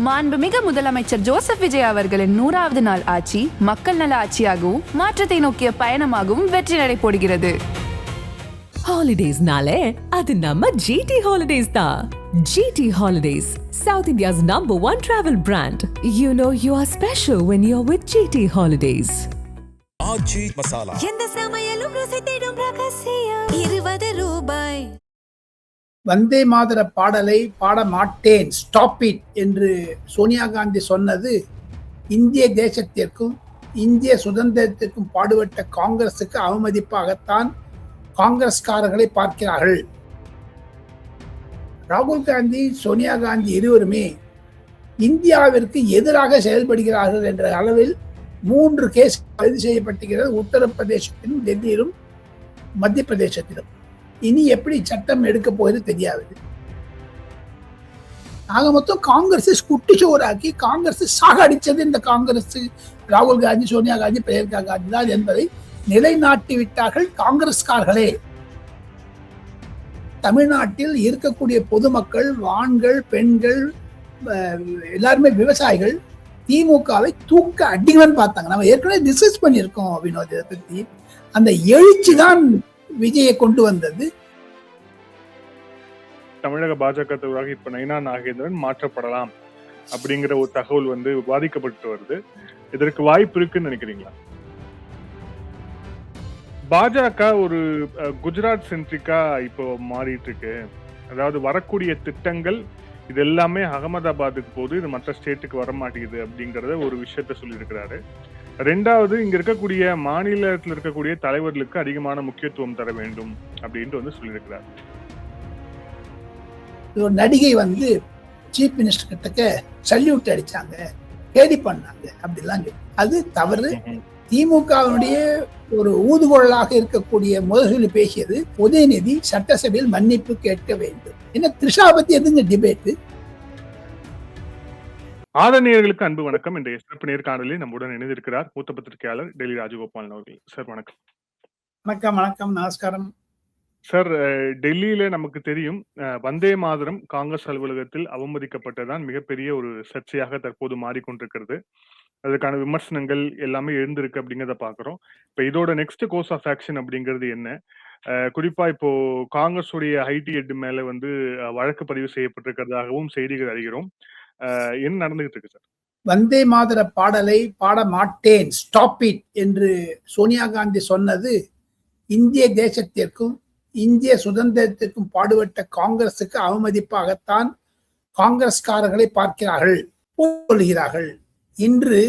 மாண்புமிகு முதலமைச்சர் ஜோசப் விஜய் அவர்களின் 100வது நாள் ஆட்சி மக்கள் நல ஆட்சியாகவும் மாற்றத்தை நோக்கிய பயணமாகவும் வெற்றி நடை போடுகிறது. ஹாலிடேஸ்னாலே அது நம்ம ஜிடி ஹாலிடேஸ் தான். GT Holidays, South India's #1 travel brand. You know you are special when you're with GT Holidays. ஆச்சி மசாலா எந்த சமையலும் ருசி தேடும் ரகசியம் 20 ரூபாய். வந்தே மாதர பாடலை பாட மாட்டேன், ஸ்டாப் இட் என்று சோனியா காந்தி சொன்னது இந்திய தேசத்திற்கும் இந்திய சுதந்திரத்திற்கும் பாடுபட்ட காங்கிரசுக்கு அவமதிப்பாகத்தான் காங்கிரஸ்காரர்களை பார்க்கிறார்கள். ராகுல் காந்தி, சோனியா காந்தி இருவருமே இந்தியாவிற்கு எதிராக செயல்படுகிறார்கள் என்ற அளவில் 3 கேஸ் பதிவு செய்யப்பட்டிருக்கிறது, உத்தரப்பிரதேசத்திலும் டெல்லியிலும் மத்திய பிரதேசத்திலும். இனி எப்படி சட்டம் எடுக்க போகிறது தெரியாது. ஆக மொத்தம் காங்கிரஸ் குட்டிச்சோராக்கி காங்கிரஸ் சாகடிச்சது இந்த காங்கிரஸ், ராகுல் காந்தி, சோனியா காந்தி, பிரியங்கா காந்தி தான் என்பதை நிலைநாட்டி விட்டார்கள் காங்கிரஸ்காரர்களே. தமிழ்நாட்டில் இருக்கக்கூடிய பொதுமக்கள், ஆண்கள், பெண்கள், எல்லாருமே விவசாயிகள் திமுகவை தூக்க அடிக்கணும்னு பார்த்தாங்க. நம்ம ஏற்கனவே டிஸ்கஸ் பண்ணியிருக்கோம் வினோத் இதை பத்தி. அந்த எழுச்சி தான் விஜயை கொண்டு வந்தது. தமிழக பாஜக தலைவராக இப்ப நயினா நாகேந்திரன் மாற்றப்படலாம் அப்படிங்கிற ஒரு தகவல் விவாதிக்கப்பட்டு வருது. இதற்கு வாய்ப்பு இருக்குன்னு நினைக்கிறீங்களா? பாஜக ஒரு குஜராத் சென்ட்ரிக்கா இப்போ மாறிட்டு இருக்கு. அதாவது வரக்கூடிய திட்டங்கள் இது எல்லாமே அகமதாபாத்துக்கு போது, இது மற்ற ஸ்டேட்டுக்கு வர மாட்டேங்குது அப்படிங்கறத ஒரு விஷயத்த சொல்லியிருக்கிறாரு. 2வது, இங்க இருக்கக்கூடிய மாநிலத்தில் இருக்கக்கூடிய தலைவர்களுக்கு அதிகமான முக்கியத்துவம் தர வேண்டும் அப்படின்ட்டு சொல்லியிருக்கிறார். ஒரு நடிகை சீஃப் மினிஸ்டர் கிட்டக்க சல்யூட் அடிச்சாங்க, கேலி பண்ணாங்க, அப்படிலாம் அது தவறு. திமுகவினுடைய ஒரு ஊதுகோலாக இருக்கக்கூடிய முதலி பேசியது உதயநிதி சட்டசபையில் மன்னிப்பு கேட்க வேண்டும். என்ன த்ரிஷா பத்தி எதுங்க டிபேட்? ஆதரணியர்களுக்கு அன்பு வணக்கம். இன்றைய சிறப்பு நேர்காணலில் நம்முடன் இணைந்திருக்கிறார் மூத்த பத்திரிகையாளர் டெல்லி ராஜகோபாலன் அவர்கள். சார் வணக்கம். வணக்கம். வணக்கம், நமஸ்காரம் சார். டெல்லியில நமக்கு தெரியும், வந்தே மாதரம் காங்கிரஸ் அலுவலகத்தில் அவமதிக்கப்பட்டதான் மிகப்பெரிய ஒரு சர்ச்சையாக தற்போது மாறிக்கொண்டிருக்கிறது. அதுக்கான விமர்சனங்கள் எல்லாமே எழுந்திருக்கு அப்படிங்கிறத பாக்குறோம். இப்ப இதோட நெக்ஸ்ட் கோர்ஸ் ஆஃப் ஆக்ஷன் அப்படிங்கிறது என்ன? குறிப்பா இப்போ காங்கிரஸ் உடைய ஐடி ஹெட் மேல வழக்கு பதிவு செய்யப்பட்டிருக்கிறதாகவும் செய்திகள் அறிகிறோம். என்ன நடந்துகிட்டு இருக்கு சார்? வந்தே மாதர பாடலை பாட மாட்டேன், ஸ்டாப் இட் என்று சோனியா காந்தி சொன்னது இந்திய தேசத்திற்கும் இந்திய சுதந்திரத்திற்கும் பாடுபட்ட காங்கிரசுக்கு அவமதிப்பாகத்தான் காங்கிரஸ்காரர்களை பார்க்கிறார்கள், சொல்கிறார்கள். இன்று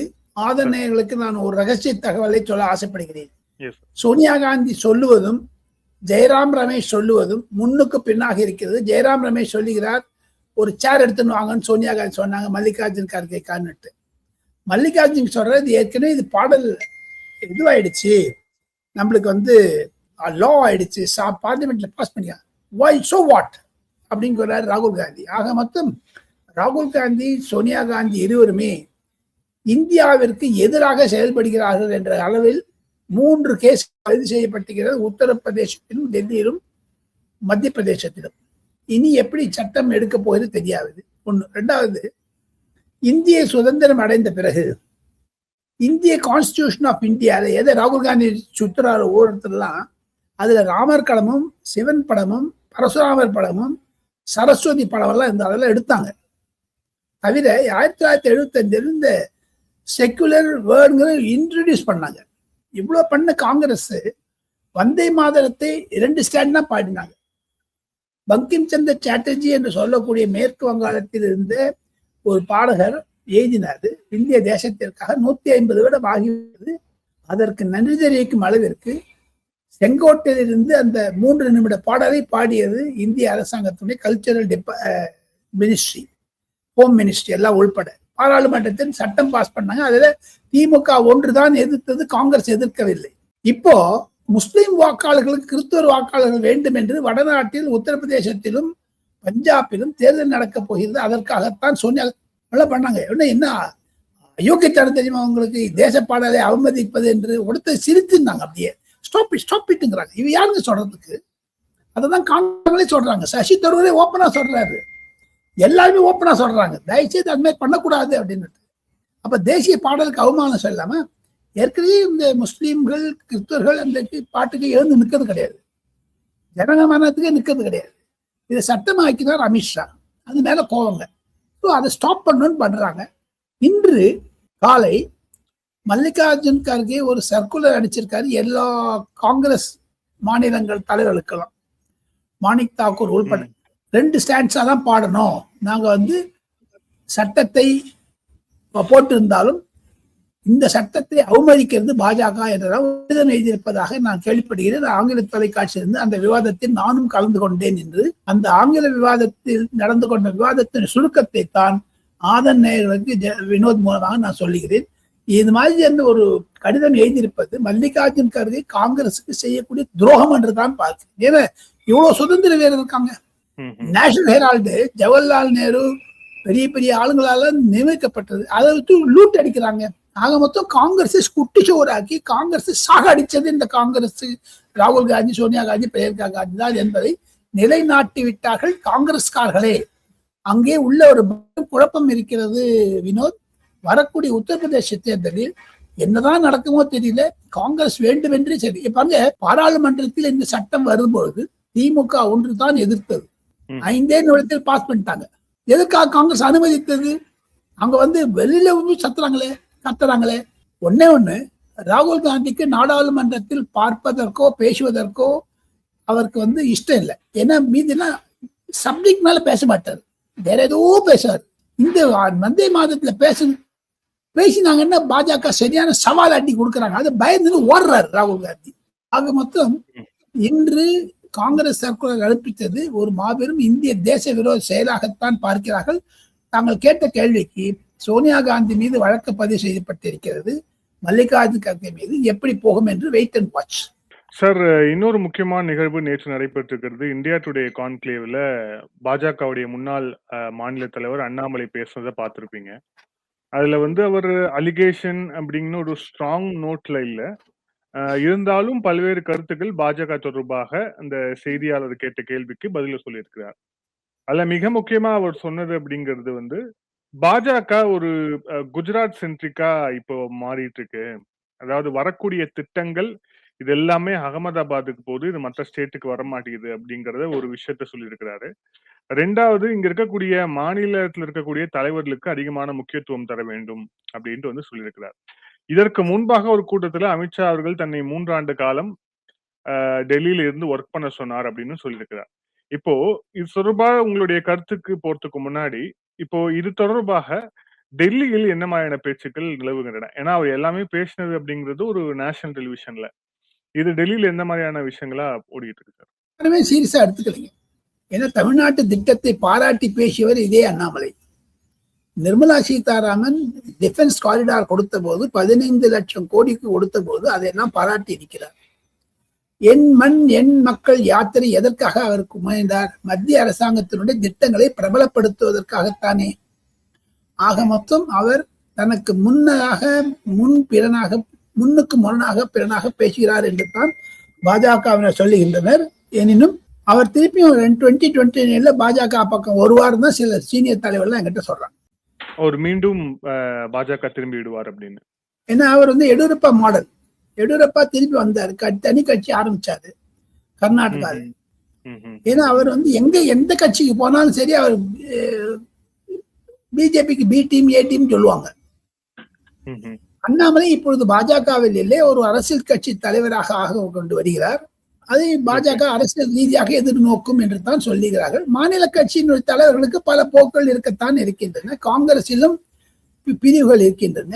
ஆதரணையர்களுக்கு நான் ஒரு ரகசிய தகவலை சொல்ல ஆசைப்படுகிறேன். சோனியா காந்தி சொல்லுவதும் ஜெயராம் ரமேஷ் சொல்லுவதும் முன்னுக்கு பின்னாக இருக்கிறது. ஜெயராம் ரமேஷ் சொல்லுகிறார், ஒரு சேர் எடுத்துன்னு வாங்கன்னு சோனியா காந்தி சொன்னாங்க மல்லிகார்ஜுன் கார்கே கார்னட்டு. மல்லிகார்ஜுன் சொல்றது ஏற்கனவே இது பாடல் இதுவாயிடுச்சு, நம்மளுக்கு லா ஆயிடுச்சு, பார்லிமெண்ட்ல பாஸ் பண்ணியா, வை சோ வாட் அப்படின்னு சொல்றாரு ராகுல் காந்தி. ஆக மொத்தம் ராகுல் காந்தி, சோனியா காந்தி இருவருமே இந்தியாவிற்கு எதிராக செயல்படுகிறார்கள் என்ற அளவில் 3 கேஸ் பதிவு செய்யப்பட்டிருக்கிறது, உத்தரப்பிரதேசத்திலும் டெல்லியிலும் மத்திய பிரதேசத்திலும். இனி எப்படி சட்டம் எடுக்க போகிறது தெரியாது. 1. 2வது, இந்திய சுதந்திரம் அடைந்த பிறகு இந்திய கான்ஸ்டிடியூஷன் ஆஃப் இந்தியாவில் எதை ராகுல் காந்தி சுற்றுறாரு ஓரத்துலாம், அதுல ராமர் படமும், சிவன் படமும், பரசுராமர் படமும், சரஸ்வதி படமெல்லாம் இருந்து அதெல்லாம் எடுத்தாங்க. தவிர 1975 இந்த செக்குலர் வேர்டுங்களை இன்ட்ரடியூஸ் பண்ணாங்க. இவ்வளவு பண்ண காங்கிரஸ் வந்தே மாதரத்தை 2 ஸ்டாண்ட் தான் பாடினாங்க. பங்கிம் சந்திர சாட்டர்ஜி என்று சொல்லக்கூடிய மேற்கு வங்காளத்தில் இருந்த ஒரு பாடகர் எழுதினாரு, இந்திய தேசத்திற்காக 150 வருடம் ஆகிவிட்டது, அதற்கு நன்றி தெரிவிக்கும் அளவிற்கு செங்கோட்டையிலிருந்து அந்த 3 நிமிட பாடலை பாடியது இந்திய அரசாங்கத்துடைய கல்ச்சரல் மினிஸ்ட்ரி, ஹோம் மினிஸ்ட்ரி எல்லாம் உள்பட. பாராளுமன்றத்தில் சட்டம் பாஸ் பண்ணாங்க. அதுல திமுக ஒன்றுதான் எதிர்த்தது, காங்கிரஸ் எதிர்க்கவில்லை. இப்போ முஸ்லிம் வாக்காளர்களுக்கு கிறிஸ்தவர் வாக்காளர்கள் வேண்டும் என்று வடநாட்டில் உத்தரப்பிரதேசத்திலும் பஞ்சாபிலும் தேர்தல் நடக்க போகிறது. அதற்காகத்தான் சோனியா பண்ணாங்க. என்ன அயோக்கியத்தனம் தெரியுமா உங்களுக்கு? தேச பாடலை அவமதிப்பது என்று உடத்தை சிரித்துனாங்க. அப்படியே ஸ்டாப் இட்டுங்கிறாங்க. இவ யாருங்க சொல்றதுக்கு? அதான் காங்கிரஸே சொல்றாங்க. சசி தரூரே ஓப்பனா சொல்றாரு, எல்லாருமே ஓப்பனா சொல்றாங்க, தயவுசெய்து அது மாதிரி பண்ணக்கூடாது அப்படின்னு. அப்ப தேசிய பாடலுக்கு அவமானம் சொல்லாம, ஏற்கனவே இந்த முஸ்லீம்கள் கிறிஸ்தவர்கள் அந்த பாட்டுக்கு எழுந்து நிற்கிறது கிடையாது, ஜனகமனத்துக்கே நிற்கிறது கிடையாது. இதை சட்டமாக்கினார் அமித்ஷா, அது மேல கோவங்க. ஸோ அதை ஸ்டாப் பண்ணணும்னு பண்றாங்க. இன்று காலை மல்லிகார்ஜுன் கார்கே ஒரு சர்க்குலர் அடிச்சிருக்காரு எல்லா காங்கிரஸ் மாநிலங்கள் தலைவர்களுக்கெல்லாம், மாணிக் தாக்கூர் உள்பட 2 ஸ்டாண்ட்ஸா தான் பாடணும், நாங்க வந்து சட்டத்தை போட்டு இருந்தாலும் இந்த சட்டத்தை அவமதிக்கிறது பாஜக என்றால் எழுதியிருப்பதாக நான் கேள்விப்படுகிறேன். ஆங்கில தொலைக்காட்சியிலிருந்து அந்த விவாதத்தில் நானும் கலந்து கொண்டேன் என்று. அந்த ஆங்கில விவாதத்தில் நடந்து கொண்ட விவாதத்தின் சுருக்கத்தை தான் ஆதன் நேயர்களுக்கு வினோத் மூலமாக நான் சொல்லுகிறேன். இது மாதிரி அந்த ஒரு கடிதம் எழுதியிருப்பது மல்லிகார்ஜுன் கர்கே காங்கிரசுக்கு செய்யக்கூடிய துரோகம் என்று தான் பார்க்கிறேன். ஏன்னா இவ்வளவு சுதந்திர வீரர் இருக்காங்க. நேஷனல் ஹெரால்டு ஜவஹர்லால் நேரு பெரிய பெரிய ஆளுங்களால நியமிக்கப்பட்டது, அதை வச்சு லூட் அடிக்கிறாங்க. ஆக மொத்தம் காங்கிரஸை குட்டிச்சோராக்கி காங்கிரஸை சாக அடிச்சது இந்த காங்கிரஸ், ராகுல் காந்தி, சோனியா காந்தி, பிரியங்கா காந்தி தான் என்பதை நிலைநாட்டி விட்டார்கள் காங்கிரஸ்காரர்களே. அங்கே உள்ள ஒரு குழப்பம் இருக்கிறது வினோத். வரக்கூடிய உத்தரப்பிரதேச தேர்தலில் என்னதான் நடக்குமோ தெரியல, காங்கிரஸ் வேண்டுமென்றே சரி. பாருங்க, பாராளுமன்றத்தில் இந்த சட்டம் வரும்பொழுது திமுக ஒன்று தான் எதிர்த்தது, 5 நிமிடத்தில் பாஸ் பண்ணிட்டாங்க. எதுக்காக காங்கிரஸ் அனுமதித்தது? அங்க வந்து வெளியில கத்துறாங்களே. ஒண்ணு ராகுல் காந்திக்கு நாடாளுமன்றத்தில் பார்ப்பதற்கோ பேசுவதற்கோ அவருக்கு வந்து இஷ்டம் இல்லை. ஏன்னா மீதினா சப்ஜெக்ட் மேல பேச மாட்டாரு, வேற ஏதோ பேசுவார். இந்த வந்தே மாதத்துல பேசினாங்கன்னா பாஜக சரியான சவால் அடி கொடுக்குறாங்க, அது பயந்து ஓடுறாரு ராகுல் காந்தி. ஆக மொத்தம் இன்று காங்கிரஸ் சர்க்குலர் அனுப்பித்தது ஒரு மாபெரும் இந்திய தேச விரோத செயலாகத்தான் பார்க்கிறார்கள். தாங்கள் கேட்ட கேள்விக்கு சோனியா காந்தி மீது வழக்கு பதிவு செய்யப்பட்டிருக்கிறது, மல்லிகார்ஜுன் கர்கே மீது எப்படி போகும் என்று வெயிட் அண்ட் வாட்ச். சார், இன்னொரு முக்கியமான நிகழ்வு நேற்று நடைபெற்றிருக்கிறது. இந்தியா டுடே கான்க்ளேவ்ல பாஜகவுடைய முன்னாள் மாநில தலைவர் அண்ணாமலை பேசுனதை பார்த்திருப்பீங்க. அதுல வந்து அவர் அலிகேஷன் அப்படிங்கிற ஒரு ஸ்ட்ராங் நோட்ல இல்ல, இருந்தாலும் பல்வேறு கருத்துக்கள் பாஜக தொடர்பாக அந்த செய்தியாளர் கேட்ட கேள்விக்கு பதில சொல்லியிருக்கிறார். அதுல மிக முக்கியமா அவர் சொன்னது அப்படிங்கிறது வந்து, பாஜக ஒரு குஜராத் சென்ட்ரிக்கா இப்போ மாறிட்டு இருக்கு. அதாவது வரக்கூடிய திட்டங்கள் இது எல்லாமே அகமதாபாத்துக்கு போகுது, இது மற்ற ஸ்டேட்டுக்கு வர மாட்டேங்குது அப்படிங்கறத ஒரு விஷயத்த சொல்லியிருக்கிறாரு. 2வது, இங்க இருக்கக்கூடிய மாநிலத்தில் இருக்கக்கூடிய தலைவர்களுக்கு அதிகமான முக்கியத்துவம் தர வேண்டும் அப்படின்ட்டு வந்து சொல்லியிருக்கிறார். இதற்கு முன்பாக ஒரு கூட்டத்துல அமித்ஷா அவர்கள் தன்னை 3 ஆண்டு காலம் டெல்லியில இருந்து ஒர்க் பண்ண சொன்னார் அப்படின்னு சொல்லியிருக்கிறார். இப்போ இது தொடர்பாக உங்களுடைய கருத்துக்கு போறதுக்கு முன்னாடி, இப்போ இது தொடர்பாக டெல்லியில் என்ன மாதிரியான பேச்சுக்கள் நிலவுகின்றன? ஏன்னா அவர் எல்லாமே பேசினது அப்படிங்கிறது ஒரு நேஷனல் டெலிவிஷன்ல, இது டெல்லியில எந்த மாதிரியான விஷயங்களா ஓடிட்டு இருக்கு சார்? யாருமே சீரியஸா எடுத்துக்கலைங்க. ஏன்னா தமிழ்நாட்டு திட்டத்தை பாராட்டி பேசியவர் இதே அண்ணாமலை. நிர்மலா சீதாராமன் டிஃபென்ஸ் காரிடார் கொடுத்த போது 15 லட்சம் கோடிக்கு கொடுத்த போது அதையெல்லாம் பாராட்டி இருக்கிறார். என் மண் என் மக்கள் யாத்திரை எதற்காக அவருக்கு முயன்றார்? மத்திய அரசாங்கத்தினுடைய திட்டங்களை பிரபலப்படுத்துவதற்காகத்தானே. ஆக மொத்தம் அவர் தனக்கு முன்னுக்கு முரணாக பிறனாக பேசுகிறார் என்று தான் பாஜகவினர் சொல்லுகின்றனர். எனினும் அவர் திருப்பியும் 2029 பாஜக பக்கம் வருவார் தான் சில சீனியர் தலைவர்கள் என்கிட்ட சொல்றாங்க. அவர் மீண்டும் பாஜக திரும்பி விடுவார் அப்படின்னு. ஏன்னா அவர் வந்து எடியூரப்பா மாடல், எடியூரப்பா திருப்பி வந்தாரு, தனி கட்சி ஆரம்பிச்சாரு கர்நாடகாவில். ஏன்னா அவர் வந்து எந்த கட்சிக்கு போனாலும் சரி, அவர் பிஜேபிக்கு பி டீம் ஏ டீம் சொல்லுவாங்க. அண்ணாமலை இப்பொழுது பாஜகவில் இல்லை, ஒரு அரசியல் கட்சி தலைவராக ஆக கொண்டு வருகிறார். அதை பாஜக அரசியல் ரீதியாக எதிர்நோக்கும் என்று தான் சொல்லுகிறார்கள். மாநில கட்சியினுடைய தலைவர்களுக்கு பல போக்கள் இருக்கத்தான் இருக்கின்றன, காங்கிரசிலும் பிரிவுகள் இருக்கின்றன.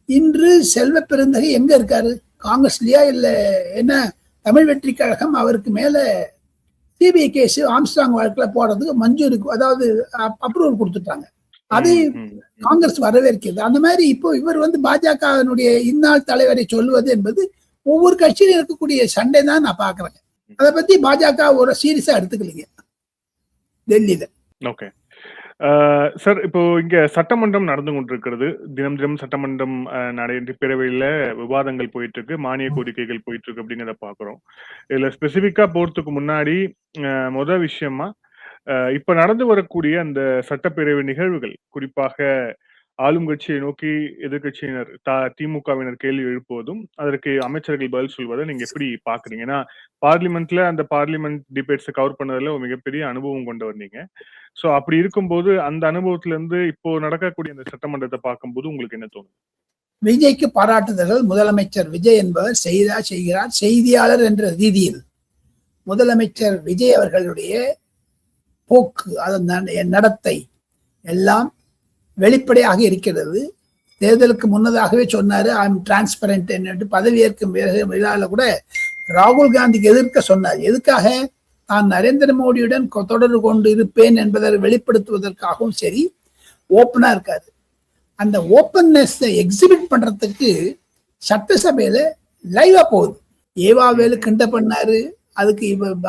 இன்று செல்வ பெருந்தகை எங்க இருக்காரு? காங்கிரஸ்லயா இல்ல என்ன தமிழ் வெற்றி கழகம் அவருக்கு மேல சிபிஐ கேஸ் ஆம்ஸ்ட்ராங் வழக்குல போடுறதுக்கு மஞ்சூருக்கு, அதாவது அப்ரூவல் கொடுத்துட்டாங்க. அதை காங்கிரஸ் வரவேற்கிறது. அந்த மாதிரி இப்போ இவர் வந்து பாஜகவினுடைய இந்நாள் தலைவரை சொல்லுவது என்பது ஒவ்வொரு கட்சியிலும் இருக்கக்கூடிய சண்டை தான் நான் பாக்குறேன். அதை பத்தி பாஜக ஒரு சீரியஸா எடுத்துக்கலீங்க டெல்லியில. ஓகே சார், இப்போ இங்க சட்டமன்றம் நடந்து கொண்டிருக்கிறது. தினம் தினம் சட்டமன்றம் பேரவையில விவாதங்கள் போயிட்டு இருக்கு, மானிய கோரிக்கைகள் போயிட்டு இருக்கு அப்படிங்கிறத பாக்குறோம். இதுல ஸ்பெசிபிக்கா போறதுக்கு முன்னாடி முதல் விஷயமா இப்ப நடந்து வரக்கூடிய அந்த சட்டப்பேரவை நிகழ்வுகள், குறிப்பாக ஆளும் கட்சியை நோக்கி எதிர்க்கட்சியினர் திமுகவினர் கேள்வி எழுப்புவதும், அதற்கு அமைச்சர்கள் பதில் சொல்வதை நீங்க எப்படி பார்க்குறீங்க? ஏன்னா, அந்த பார்லிமென்ட் டிபேட்ஸ கவர் பண்ணதுல ஒரு மிகப்பெரிய அனுபவம் கொண்டவர் நீங்க. சோ அப்படி இருக்கும்போது, அந்த அனுபவத்துல இருந்து இப்போ நடக்கக்கூடிய அந்த சட்டமன்றத்த பார்க்கும்போது உங்களுக்கு என்ன தோணுது? விஜய்க்கு பாராட்டுதல்கள். முதலமைச்சர் விஜய் என்பவர் செய்கிறார். செய்தியாளர் என்ற ரீதியில் முதலமைச்சர் விஜய் அவர்களுடைய போக்கு, அதன் நடத்தை எல்லாம் வெளிப்படையாக இருக்கிறது. தேர்தலுக்கு முன்னதாகவே சொன்னாரு, ஐ எம் டிரான்ஸ்பரண்ட் என்று. பதவியேற்கும் விழாவில் கூட ராகுல் காந்திக்கு எதிர்க்க சொன்னார். எதுக்காக? நான் நரேந்திர மோடியுடன் தொடர்பு கொண்டு இருப்பேன் என்பதை வெளிப்படுத்துவதற்காகவும் சரி, ஓப்பனா இருக்காரு. அந்த ஓப்பன்னஸ் எக்ஸிபிட் பண்றதுக்கு சட்டசபையில லைவா போகுது. ஏவாவேலு கிண்ட பண்ணாரு, அதுக்கு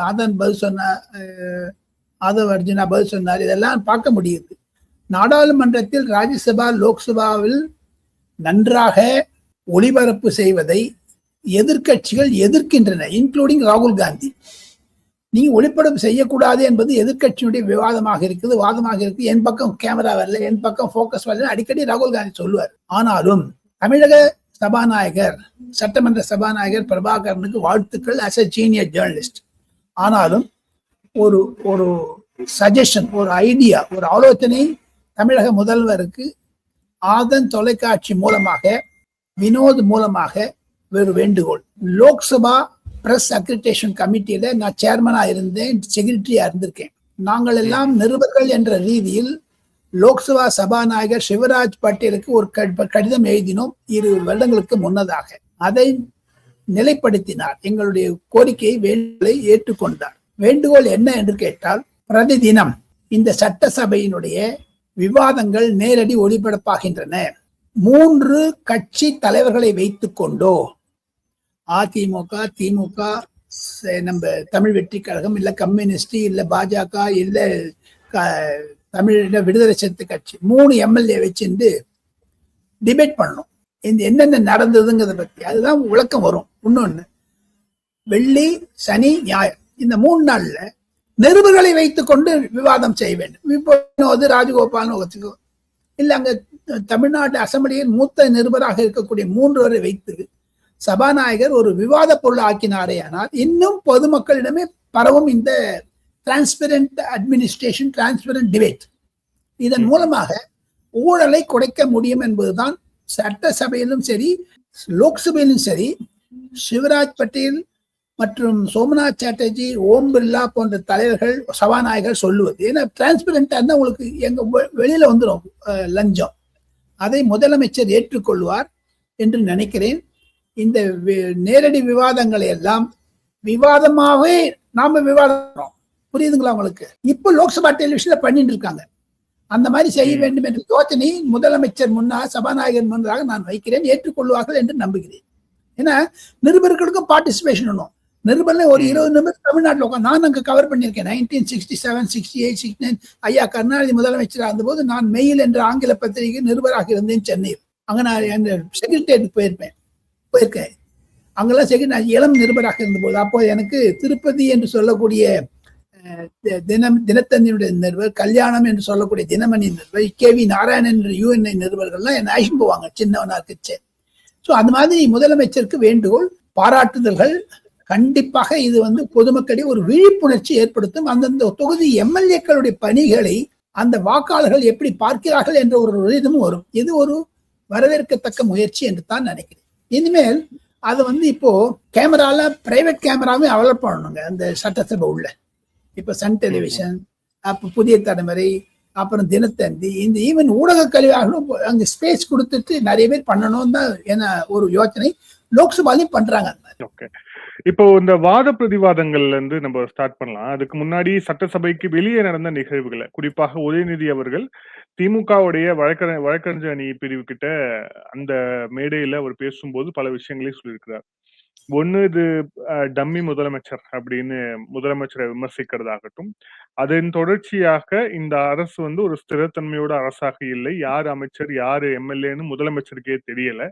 ஆதன் பதில் சொன்னார், ஆதவ் அர்ஜுனா பதில் சொன்னார். இதெல்லாம் பார்க்க முடியுது. நாடாளுமன்றத்தில், ராஜ்யசபா, லோக்சபாவில் நன்றாக ஒளிபரப்பு செய்வதை எதிர்கட்சிகள் எதிர்க்கின்றன, இன்க்ளூடிங் ராகுல் காந்தி. நீங்க ஒளிபரப்பு செய்யக்கூடாது என்பது எதிர்கட்சியுடைய விவாதமாக இருக்குது, வாதமாக இருக்கு. என் பக்கம் கேமரா வரல, என் பக்கம் போக்கஸ் வரல, அடிக்கடி ராகுல் காந்தி சொல்லுவார். ஆனாலும் தமிழக சபாநாயகர், சட்டமன்ற சபாநாயகர் பிரபாகரனுக்கு வாழ்த்துக்கள் as a சீனியர் ஜேர்னலிஸ்ட். ஆனாலும் ஒரு ஒரு சஜஷன், ஒரு ஐடியா, ஒரு ஆலோசனை தமிழக முதல்வருக்கு ஆதன் தொலைக்காட்சி மூலமாக, வினோத் மூலமாக ஒரு வேண்டுகோள். லோக்சபா பிரஸ் அக்ரிடேஷன் கமிட்டியில நான் சேர்மனா இருந்தேன், செக்ரட்டரியா இருந்திருக்கேன். நாங்கள் எல்லாம் நிருபர்கள் என்ற ரீதியில் லோக்சபா சபாநாயகர் சிவராஜ் பட்டேலுக்கு ஒரு கடிதம் எழுதினோம் 2 வருடங்களுக்கு முன்னதாக. அதை நிலைப்படுத்தினார். எங்களுடைய கோரிக்கையை, வேண்டுகோளை ஏற்றுக்கொண்டார். வேண்டுகோள் என்ன என்று கேட்டால், பிரதிதினம் இந்த சட்டசபையினுடைய விவாதங்கள் நேரடி ஒளிபரப்பாகின்றன. 3 கட்சி தலைவர்களை வைத்துக் கொண்டோ, அதிமுக, திமுக, நம்ம தமிழ் வெற்றி கழகம், இல்ல கம்யூனிஸ்ட், இல்ல பாஜக, இல்ல தமிழ் விடுதலை சிறுத்தை கட்சி, 3 எம்எல்ஏ வச்சுட்டு டிபேட் பண்ணணும். இந்த என்னென்ன நடந்ததுங்கிறத பத்தி அதுதான் விளக்கம் வரும். இன்னொன்னு, வெள்ளி, சனி, ஞாயிறு இந்த 3 நாள்ல நிருபர்களை வைத்துக் கொண்டு விவாதம் செய்ய வேண்டும். இப்போ ராஜகோபால் இல்ல அங்க தமிழ்நாட்டு அசம்பிளியின் மூத்த நிருபராக இருக்கக்கூடிய 3 பேரை வைத்து சபாநாயகர் ஒரு விவாத பொருள் ஆக்கினாரே ஆனால் இன்னும் பொதுமக்களிடமே பரவும் இந்த டிரான்ஸ்பரண்ட் அட்மினிஸ்ட்ரேஷன், டிரான்ஸ்பரண்ட் டிபேட். இதன் மூலமாக ஊழலை குறைக்க முடியும் என்பதுதான் சட்டசபையிலும் சரி, லோக்சபையிலும் சரி, சிவராஜ் பட்டேல் மற்றும் சோம்நாத் சாட்டர்ஜி, ஓம் பிர்லா போன்ற தலைவர்கள், சபாநாயகர் சொல்லுவது. ஏன்னா டிரான்ஸ்பரண்டா இருந்தா உங்களுக்கு எங்க வெளியில வந்துடும் லஞ்சம். அதை முதலமைச்சர் ஏற்றுக்கொள்வார் என்று நினைக்கிறேன். இந்த நேரடி விவாதங்களை எல்லாம் விவாதமாவே நாம விவாதம், புரியுதுங்களா உங்களுக்கு? இப்ப லோக்சபா டெலிவிஷன்ல பண்ணிட்டு இருக்காங்க. அந்த மாதிரி செய்ய வேண்டும் என்ற யோசனை முதலமைச்சர் முன்னாக, சபாநாயகர் முன்னதாக நான் வைக்கிறேன். ஏற்றுக்கொள்வார்கள் என்று நம்புகிறேன். ஏன்னா நிருபர்களுக்கும் பார்ட்டிசிபேஷன் வேணும். நிருபர்ல ஒரு 20 நிமிடம் தமிழ்நாட்டில் உட்காந்து நான் அங்க கவர் பண்ணியிருக்கேன். 1967, 68, 69 ஐயா கருணாநிதி முதலமைச்சராக இருந்தபோது நான் மெயில் என்ற ஆங்கில பத்திரிகை நிருபராக இருந்தேன் சென்னையில். அங்க நான் செக்ரட்டரியேட் போயிருக்கேன். அங்கெல்லாம் நான் இளம் நிருபராக இருந்தபோது, அப்போ எனக்கு திருப்பதி என்று சொல்லக்கூடிய தினத்தந்தியுடைய நிருபர், கல்யாணம் என்று சொல்லக்கூடிய தினமணி நிருபர், KV நாராயணன் என்ற UNI நிருபர்கள்லாம் என்னை அழைச்சிட்டு போவாங்க சின்னவனா இருக்கு. ஸோ அந்த மாதிரி முதலமைச்சருக்கு வேண்டுகோள், பாராட்டுதல்கள். கண்டிப்பாக இது பொதுமக்களிடையே ஒரு விழிப்புணர்ச்சி ஏற்படுத்தும். அந்தந்த தொகுதி எம்எல்ஏக்களுடைய பணிகளை அந்த வாக்காளர்கள் எப்படி பார்க்கிறார்கள் என்ற ஒரு இதுவும் வரும். இது ஒரு வரவேற்கத்தக்க முயற்சி என்று தான் நினைக்கிறேன். இனிமேல் அது இப்போ கேமரால பிரைவேட் கேமராவே டெவலப் பண்ணணுங்க அந்த சட்டசபை உள்ள. இப்ப சன் டெலிவிஷன், அப்ப புதிய தலைமுறை, அப்புறம் தினத்தந்தி, இந்த ஈவன் ஊடக கல்வியாகவும் அங்க ஸ்பேஸ் கொடுத்துட்டு நிறைய பேர் பண்ணணும் தான் என்ன ஒரு யோசனை. லோக்சபாலையும் பண்றாங்க. ஓகே, இப்போ இந்த வாத பிரதிவாதங்கள்ல இருந்து நம்ம ஸ்டார்ட் பண்ணலாம். அதுக்கு முன்னாடி சட்டசபைக்கு வெளியே நடந்த நிகழ்வுகளை, குறிப்பாக உதயநிதி அவர்கள் திமுகவுடைய வழக்கறிஞர் அணி பிரிவு கிட்ட அந்த மேடையில அவர் பேசும்போது பல விஷயங்களையும் சொல்லியிருக்கிறார். ஒண்ணு, இது டம்மி முதலமைச்சர் அப்படின்னு முதலமைச்சரை விமர்சிக்கிறதாகட்டும், அதன் தொடர்ச்சியாக இந்த அரசு ஒரு ஸ்திரத்தன்மையோட அரசாக இல்லை, யார் அமைச்சர் யாரு எம்எல்ஏன்னு முதலமைச்சருக்கே தெரியல,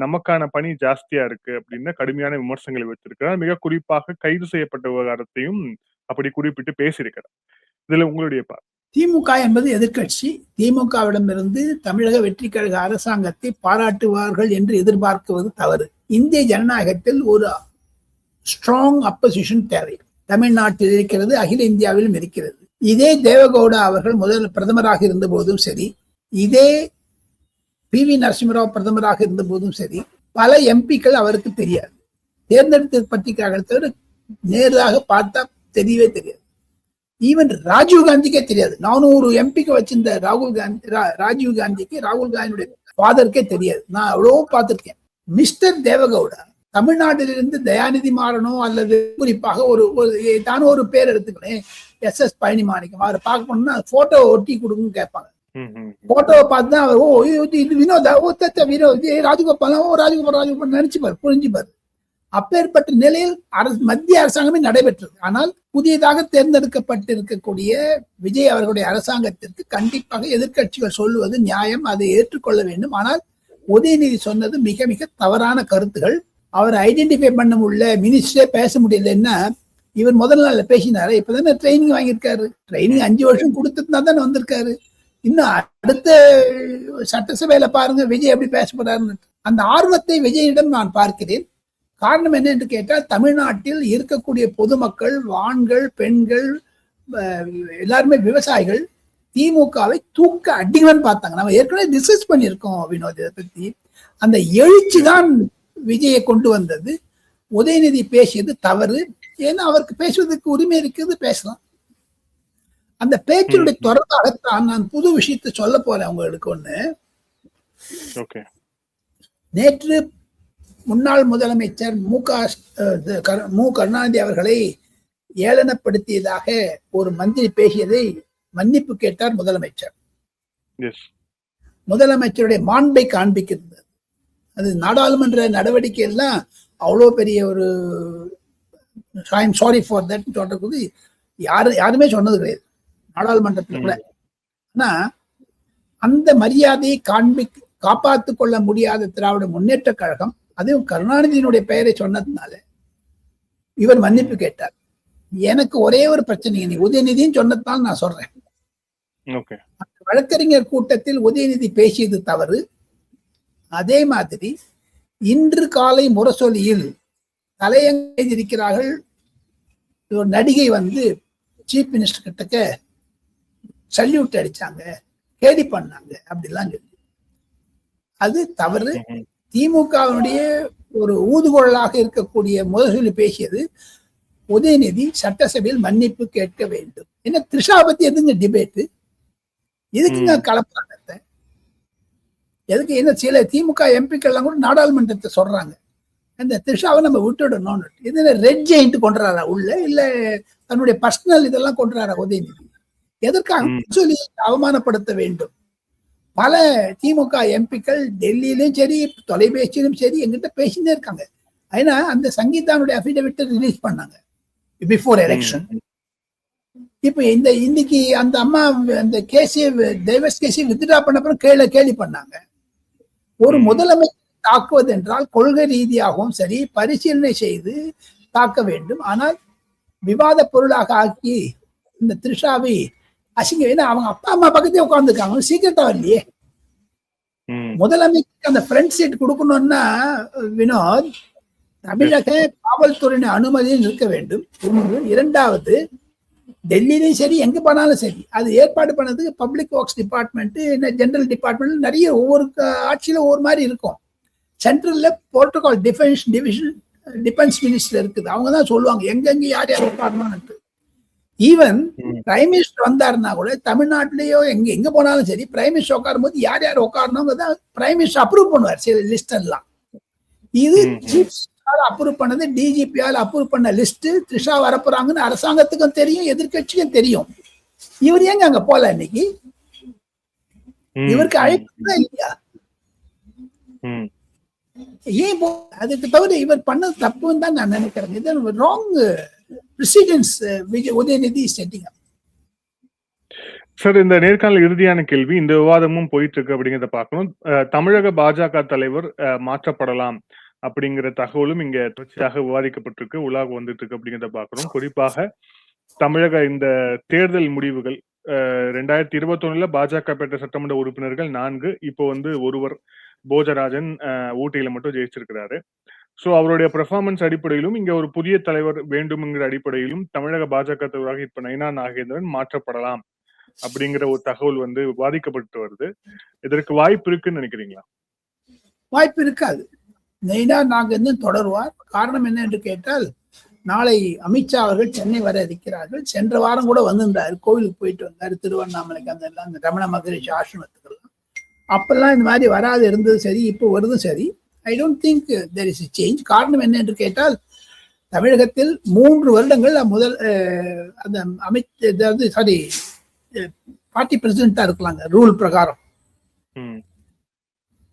நமக்கான பணி ஜாஸ்தியா இருக்கு அப்படின்னு கடுமையான விமர்சனங்களை வைத்திருக்கிறார். மிக குறிப்பாக கைது செய்யப்பட்ட விவகாரத்தையும் அப்படி குறிப்பிட்டு பேசியிருக்கிறார். இதுல உங்களுடைய திமுக என்பது எதிர்க்கட்சி. திமுகவிடமிருந்து தமிழக வெற்றி கழக அரசாங்கத்தை பாராட்டுவார்கள் என்று எதிர்பார்க்குவது தவறு. இந்திய ஜனநாயகத்தில் ஒரு ஸ்ட்ராங் அப்போசிஷன் தேவை. தமிழ்நாட்டில் இருக்கிறது, அகில இந்தியாவிலும் இருக்கிறது. இதே தேவகவுடா அவர்கள் முதல் பிரதமராக இருந்த போதும் சரி, இதே PV நரசிம்மராவ் பிரதமராக இருந்த போதும் சரி, பல எம்பிக்கள் அவருக்கு தெரியாது. தேர்ந்தெடுத்து பத்திரிகையாளர்கள் தவிர நேராக பார்த்தா தெரியவே தெரியாது. ஈவன் ராஜீவ் காந்திக்கே தெரியாது. 400 எம்பிக்கு வச்சிருந்த ராஜீவ் காந்திக்கு ராகுல் காந்தியுடைய ஃபாதருக்கே தெரியாது. நான் அவ்வளோ பார்த்திருக்கேன். மிஸ்டர் தேவகவுடா தமிழ்நாட்டிலிருந்து தயாநிதி மாறனோ அல்லது குறிப்பாக ஒரு பேர் எடுத்துக்கிறேன், SS பழனிமாணிக்கம், அவரை பார்க்க போனோம்னா போட்டோ ஒட்டி கொடுங்கன்னு கேட்பாங்க. போட்டோவை பார்த்து தான் அவர் இது வினோதா வினோத் ராஜகோபால் நினைச்சுப்பாரு, புரிஞ்சுப்பாரு. அப்பேற்பட்ட நிலையில் மத்திய அரசாங்கமே நடைபெற்றது. ஆனால் புதியதாக தேர்ந்தெடுக்கப்பட்டிருக்கக்கூடிய விஜய் அவர்களுடைய அரசாங்கத்திற்கு கண்டிப்பாக எதிர்க்கட்சிகள் சொல்லுவது நியாயம், அதை ஏற்றுக்கொள்ள வேண்டும். ஆனால் உதயநிதி சொன்னது மிக மிக தவறான கருத்துகள். அவர் ஐடென்டிஃபை பண்ண முடியல, மினிஸ்டரே பேச முடியலன்னா, இவர் முதல் நாள்ல பேசினாரு. இப்பதானே ட்ரைனிங் வாங்கியிருக்காரு. ட்ரைனிங் 5 வருஷம் கொடுத்துட்டு தானே வந்திருக்காரு. இன்னும் அடுத்த சட்டசபையில பாருங்க விஜய் எப்படி பேச போறாருன்னு. அந்த ஆர்வத்தை விஜயிடம் நான் பார்க்கிறேன். காரணம் என்ன என்று கேட்டால், தமிழ்நாட்டில் இருக்கக்கூடிய பொதுமக்கள், ஆண்கள், பெண்கள், எல்லாருமே விவசாயிகள் திமுகவை தூக்க அடிக்கணும்னு பார்த்தாங்க. நம்ம ஏற்கனவே டிஸ்கஸ் பண்ணியிருக்கோம் வினோத் இதை பத்தி. அந்த எழுச்சி தான் விஜயை கொண்டு வந்தது. உதயநிதி பேசியது தவறு. ஏன்னா அவருக்கு பேசுவதற்கு உரிமை இருக்குது, பேசலாம். அந்த பேச்சினுடைய தொடர்பாகத்தான் நான் புது விஷயத்தை சொல்ல போறேன் உங்களுக்கு. ஒண்ணு, நேற்று முன்னாள் முதலமைச்சர் மு கருணாநிதி அவர்களை ஏளனப்படுத்தியதாக ஒரு மந்திரி பேசியதை மன்னிப்பு கேட்டார் முதலமைச்சர். முதலமைச்சருடைய மாண்பை காண்பிக்கிறது. அது நாடாளுமன்ற நடவடிக்கை எல்லாம் அவ்வளோ பெரிய ஒரு சாரி ஃபார் தட் சொல்றது யாருமே சொன்னது கிடையாது நாடாளுமன்றத்தில் கூட. ஆனா அந்த மரியாதையை காப்பாற்றிக் கொள்ள முடியாத திராவிட முன்னேற்ற கழகம், அதுவும் கருணாநிதியினுடைய பெயரை சொன்னதுனால இவர் மன்னிப்பு கேட்டார். எனக்கு ஒரே ஒரு பிரச்சனை, நீ உதயநிதியும் சொன்னதால் நான் சொல்றேன். வழக்கறிஞர் கூட்டத்தில் உதயநிதி பேசியது தவறு. அதே மாதிரி இன்று காலை முரசொலியில் தலையங்கிருக்கிறார்கள். ஒரு நடிகை சீஃப் மினிஸ்டர் கிட்டக்க சல்யூட் அடிச்சாங்க, கேலி பண்ணாங்க, அப்படிலாம் சொல்லி அது தவறு. திமுகவினுடைய ஒரு ஊதுகோலாக இருக்கக்கூடிய முரசொலி பேசியது. உதயநிதி சட்டசபையில் மன்னிப்பு கேட்க வேண்டும். என்ன த்ரிஷா பத்தி எதுங்க டிபேட்டு? எதுக்குங்க கலப்பாட்டத்தை? எதுக்கு? என்ன சில திமுக எம்பிக்கள் எல்லாம் கூட நாடாளுமன்றத்தை சொல்றாங்க, அந்த த்ரிஷாவை நம்ம விட்டுடணும். இது ரெட் ஜெயிண்ட் கொண்டுறாரா உள்ள, இல்ல தன்னுடைய பர்சனல் இதெல்லாம் கொண்டுறாரா உதயநிதி? எதற்காக சொல்லி அவமானப்படுத்த வேண்டும்? பல திமுக எம்பிக்கள் டெல்லியிலும் சரி, தொலைபேசியிலும் சரி எங்கிட்ட பேசினே இருக்காங்க. ஏன்னா அந்த சங்கீதானுடைய அபிடவிட்டை ரிலீஸ் பண்ணாங்க பிஃபோர் எலெக்ஷன். இப்ப இன்னைக்கு அந்த அம்மா அந்த டைவர்ஸ் கேஸை வித்ட்ரா பண்ண அப்புறம் கேலி பண்ணாங்க. ஒரு முதலமைச்சர் தாக்குவது என்றால் கொள்கை ரீதியாகவும் சரி பரிசீலனை செய்து தாக்க வேண்டும். ஆனால் விவாத பொருளாக ஆக்கி இந்த த்ரிஷாவை அசிங்க, ஏன்னா அவங்க அப்பா அம்மா பக்கத்தே உட்கார்ந்துருக்காங்க, சீக்கிரட்டா இல்லையே. முதலமைச்சருக்கு அந்த ஃப்ரண்ட் சீட் கொடுக்கணும்னா வினோத், தமிழக காவல்துறையின் அனுமதியில் இருக்க வேண்டும். இரண்டாவது, டெல்லியிலும் சரி எங்க போனாலும் சரி அது ஏற்பாடு பண்ணதுக்கு public works department, general department, நிறைய ஒவ்வொரு ஆட்சியில ஒவ்வொரு மாதிரி இருக்கும். சென்ட்ரல்ல புரோட்டோகால் டிஃபென்ஸ் மினிஸ்டர் இருக்குது, அவங்க தான் சொல்லுவாங்க எங்கெங்க யார் யார் உட்காரணும்னு. ஈவன் பிரைம் மினிஸ்டர் வந்தாருன்னா கூட தமிழ்நாட்டிலேயோ எங்க போனாலும் சரி பிரைம் மினிஸ்டர் உட்காரும் போது யார் யார் உட்காரணும் பிரைம் மினிஸ்டர் அப்ரூவ் பண்ணுவார் சில லிஸ்ட் எல்லாம். இது சீஃப் அப்ரூவ் பண்ணது, டிஜிபியால் அப்ரூவ் பண்ண லிஸ்ட். த்ரிஷா வரப்போறாங்கன்னு அரசாங்கத்துக்கும் தெரியும், எதிர்கட்சிக்கும் தெரியும். இவர் ஏங்க அங்க போல இன்னைக்கு? இவருக்கு அழைப்பு இல்லையா? ஏன் அதுக்கு தவிர இவர் பண்ணது தப்புன்னு தான் நான் நினைக்கிறேன். இது wrong presidents Udhayanidhi setting. Sir, இந்த நேர்காணல் இறுதியான கேள்வி, இந்த விவாதமும் போயிட்டு இருக்கு அப்படிங்கிறத பார்க்கணும். தமிழக பாஜக தலைவர் மாற்றப்படலாம் அப்படிங்கிற தகவலும் இங்க தொடர்ச்சியாக விவாதிக்கப்பட்டிருக்கு, உலாக வந்துட்டு இருக்கு அப்படிங்கிறத பார்க்கணும். குறிப்பாக தமிழக இந்த தேர்தல் முடிவுகள் 2021 பாஜக பெற்ற சட்டமன்ற உறுப்பினர்கள் 4, இப்போ வந்து ஒருவர் போஜராஜன் ஊட்டியில மட்டும் ஜெயிச்சிருக்கிறாரு. சோ அவருடைய பெர்ஃபார்மன்ஸ் அடிப்படையிலும் இங்க ஒரு புதிய தலைவர் வேண்டும்ங்கிற அடிப்படையிலும் தமிழக பாஜக தலைவராக இப்ப நயினா நாகேந்திரன் மாற்றப்படலாம் அப்படிங்கிற ஒரு தகவல் வந்து விவாதிக்கப்பட்டு வருது. இதற்கு வாய்ப்பு இருக்குன்னு நினைக்கிறீங்களா? வாய்ப்பு இருக்காது. நயினா நாகேந்திரன் தொடருவார். காரணம் என்ன என்று கேட்டால், நாளை அமித்ஷா அவர்கள் சென்னை வர இருக்கிறார்கள். சென்ற வாரம் கூட வந்திருந்தாரு, கோவிலுக்கு போயிட்டு வந்தாரு, திருவண்ணாமலைக்கு அந்த ரமண மகரிஷி ஆசிரமத்துக்கெல்லாம். அப்பெல்லாம் இந்த மாதிரி வராது இருந்தது சரி, இப்போ வருதும் சரி. I don't think there is change. காரணம் என்ன என்று கேட்டால், தமிழகத்தில் 3 வருடங்கள் முதல் அந்த பார்ட்டி பிரசிடென்டா இருக்கலாங்க ரூல் பிரகாரம்.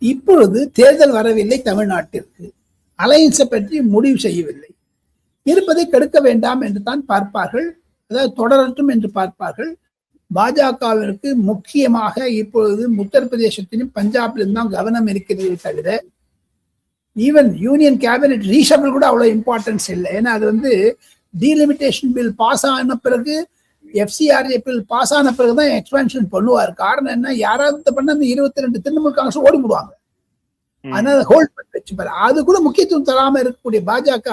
இப்பொழுது தேர்தல் வரவில்லை தமிழ்நாட்டிற்கு, அலையன்ஸை பற்றி முடிவு செய்யவில்லை, இருப்பதை கெடுக்க வேண்டாம் என்று தான் பார்ப்பார்கள், அதாவது தொடரட்டும் என்று பார்ப்பார்கள். பாஜகவிற்கு முக்கியமாக இப்பொழுது உத்தரப்பிரதேசத்திலும் பஞ்சாபிலும் தான் கவனம் இருக்கிறதே தவிர ஈவன் யூனியன் கேபினெட் ரீஷபிள் கூட அவ்வளவு இம்பார்ட்டன்ஸ் இல்லை. ஏன்னா அது வந்து டீலிமிட்டேஷன் பில் பாஸ் ஆன பிறகு, எஃப்சிஆர்ஏ பில் பாஸ் ஆன பிறகுதான் எக்ஸ்பான்ஷன் பண்ணுவார். காரணம் என்ன, யாராவது பண்ண அந்த 22 திரிணாமுல் காங்கிரஸ் ஓடி விடுவாங்க. அதனால ஹோல்ட் பண்ணி வச்சுப்பாரு. அது கூட முக்கியத்துவம் தராம இருக்கக்கூடிய பாஜக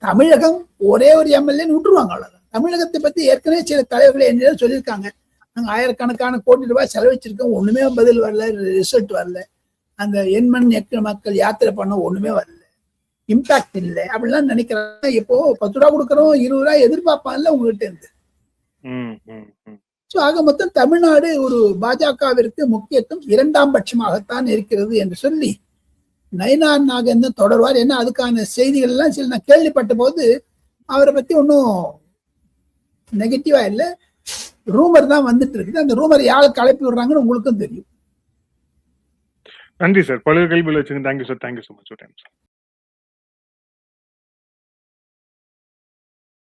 தமிழகம் ஒரே ஒரு எம்எல்ஏ விட்டுருவாங்க. அவ்வளவுதான். தமிழகத்தை பத்தி ஏற்கனவே சில தலைவர்கள் என்ன சொல்லியிருக்காங்க, நாங்க 1000கணக்கான கோடி ரூபாய் செலவழிச்சிருக்கோம், ஒண்ணுமே பதில் வரல, ரிசல்ட் வரல, அந்த எண்மண் எக்கு மக்கள் யாத்திரை பண்ண ஒண்ணுமே வரல, இம்பாக்ட் இல்லை அப்படிலாம் நினைக்கிறாங்க. இப்போ 10 ரூபா கொடுக்கறோம், 20 ரூபாய் எதிர்பார்ப்பான்ல உங்ககிட்ட இருந்து. ஆக மொத்தம் தமிழ்நாடு ஒரு பாஜகவிற்கு முக்கியத்துவம் 2ஆம் பட்சமாகத்தான் இருக்கிறது என்று சொல்லி நயினா நாகேந்திரன் தொடர்வார். ஏன்னா அதுக்கான செய்திகள் எல்லாம் சில நான் கேள்விப்பட்ட போது அவரை பத்தி ஒன்னும் நெகட்டிவா இல்லை, ரூமர் தான் வந்துட்டு இருக்குது. அந்த ரூமர் யாருக்கு கலப்பி விடுறாங்கன்னு உங்களுக்கும் தெரியும். நன்றி சார். பல கேள்விகள் வச்சுங்க. Thank you sir. Thank you so much.